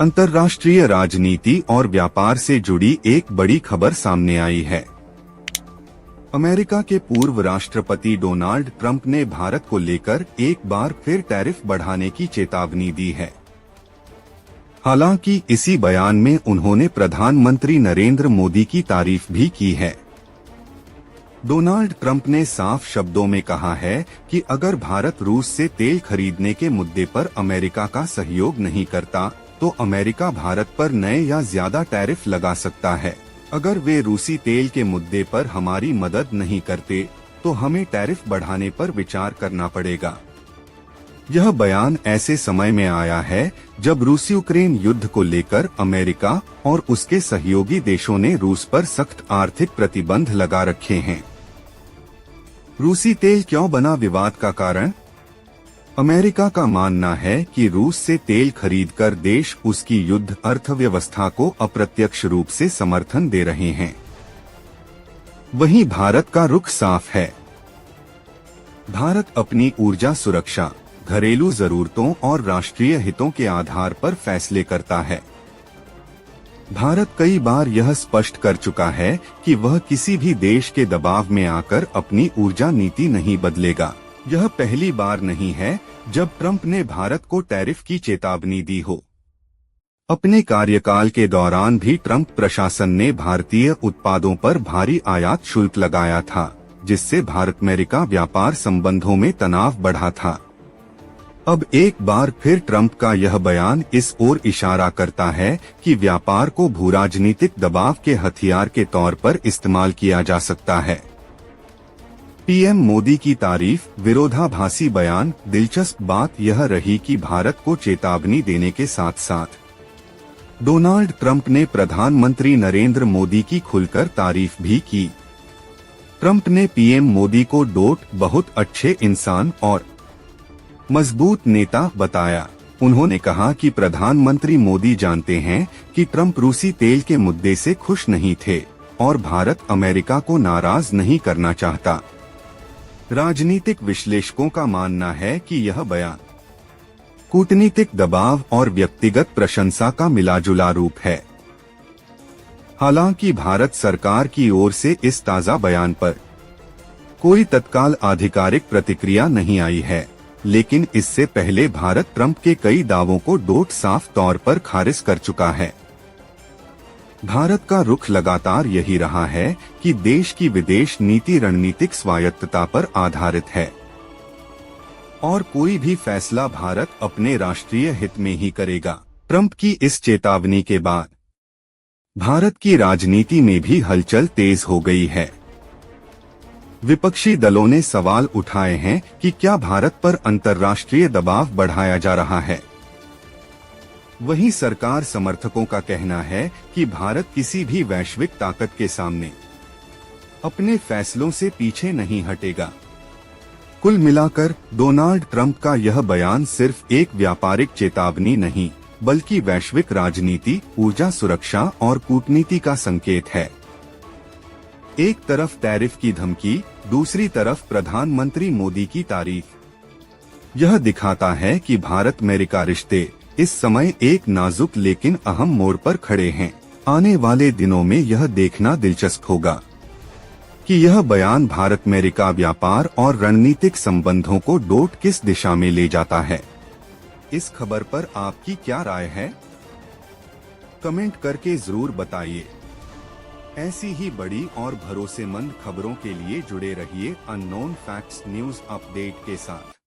अंतर्राष्ट्रीय राजनीति और व्यापार से जुड़ी एक बड़ी खबर सामने आई है। अमेरिका के पूर्व राष्ट्रपति डोनाल्ड ट्रंप ने भारत को लेकर एक बार फिर टैरिफ बढ़ाने की चेतावनी दी है। हालांकि इसी बयान में उन्होंने प्रधानमंत्री नरेंद्र मोदी की तारीफ भी की है। डोनाल्ड ट्रंप ने साफ शब्दों में कहा है कि अगर भारत रूस से तेल खरीदने के मुद्दे पर अमेरिका का सहयोग नहीं करता तो अमेरिका भारत पर नए या ज्यादा टैरिफ लगा सकता है। अगर वे रूसी तेल के मुद्दे पर हमारी मदद नहीं करते तो हमें टैरिफ बढ़ाने पर विचार करना पड़ेगा। यह बयान ऐसे समय में आया है जब रूस यूक्रेन युद्ध को लेकर अमेरिका और उसके सहयोगी देशों ने रूस पर सख्त आर्थिक प्रतिबंध लगा रखे हैं। रूसी तेल क्यों बना विवाद का कारण? अमेरिका का मानना है कि रूस से तेल खरीदकर देश उसकी युद्ध अर्थव्यवस्था को अप्रत्यक्ष रूप से समर्थन दे रहे हैं। वहीं भारत का रुख साफ है। भारत अपनी ऊर्जा सुरक्षा, घरेलू जरूरतों और राष्ट्रीय हितों के आधार पर फैसले करता है। भारत कई बार यह स्पष्ट कर चुका है कि वह किसी भी देश के दबाव में आकर अपनी ऊर्जा नीति नहीं बदलेगा। यह पहली बार नहीं है जब ट्रंप ने भारत को टैरिफ की चेतावनी दी हो। अपने कार्यकाल के दौरान भी ट्रंप प्रशासन ने भारतीय उत्पादों पर भारी आयात शुल्क लगाया था, जिससे भारत अमेरिका व्यापार संबंधों में तनाव बढ़ा था। अब एक बार फिर ट्रंप का यह बयान इस ओर इशारा करता है कि व्यापार को भूराजनीतिक दबाव के हथियार के तौर पर इस्तेमाल किया जा सकता है। पीएम मोदी की तारीफ, विरोधाभासी बयान। दिलचस्प बात यह रही कि भारत को चेतावनी देने के साथ साथ डोनाल्ड ट्रंप ने प्रधानमंत्री नरेंद्र मोदी की खुलकर तारीफ भी की। ट्रंप ने पीएम मोदी को बहुत अच्छे इंसान और मजबूत नेता बताया। उन्होंने कहा कि प्रधानमंत्री मोदी जानते हैं कि ट्रंप रूसी तेल के मुद्दे से खुश नहीं थे और भारत अमेरिका को नाराज नहीं करना चाहता। राजनीतिक विश्लेषकों का मानना है कि यह बयान कूटनीतिक दबाव और व्यक्तिगत प्रशंसा का मिलाजुला रूप है। हालांकि भारत सरकार की ओर से इस ताजा बयान पर कोई तत्काल आधिकारिक प्रतिक्रिया नहीं आई है, लेकिन इससे पहले भारत ट्रंप के कई दावों को साफ तौर पर खारिज कर चुका है। भारत का रुख लगातार यही रहा है कि देश की विदेश नीति रणनीतिक स्वायत्तता पर आधारित है और कोई भी फैसला भारत अपने राष्ट्रीय हित में ही करेगा। ट्रंप की इस चेतावनी के बाद भारत की राजनीति में भी हलचल तेज हो गई है। विपक्षी दलों ने सवाल उठाए हैं कि क्या भारत पर अंतर्राष्ट्रीय दबाव बढ़ाया जा रहा है। वहीं सरकार समर्थकों का कहना है कि भारत किसी भी वैश्विक ताकत के सामने अपने फैसलों से पीछे नहीं हटेगा। कुल मिलाकर डोनाल्ड ट्रंप का यह बयान सिर्फ एक व्यापारिक चेतावनी नहीं, बल्कि वैश्विक राजनीति, ऊर्जा सुरक्षा और कूटनीति का संकेत है। एक तरफ टैरिफ की धमकी, दूसरी तरफ प्रधानमंत्री मोदी की तारीफ। यह दिखाता है कि भारत अमेरिका रिश्ते इस समय एक नाजुक लेकिन अहम मोड़ पर खड़े हैं। आने वाले दिनों में यह देखना दिलचस्प होगा कि यह बयान भारत अमेरिका व्यापार और रणनीतिक संबंधों को किस दिशा में ले जाता है। इस खबर पर आपकी क्या राय है? कमेंट करके जरूर बताइए। ऐसी ही बड़ी और भरोसेमंद खबरों के लिए जुड़े रहिए अननोन फैक्ट्स न्यूज अपडेट के साथ।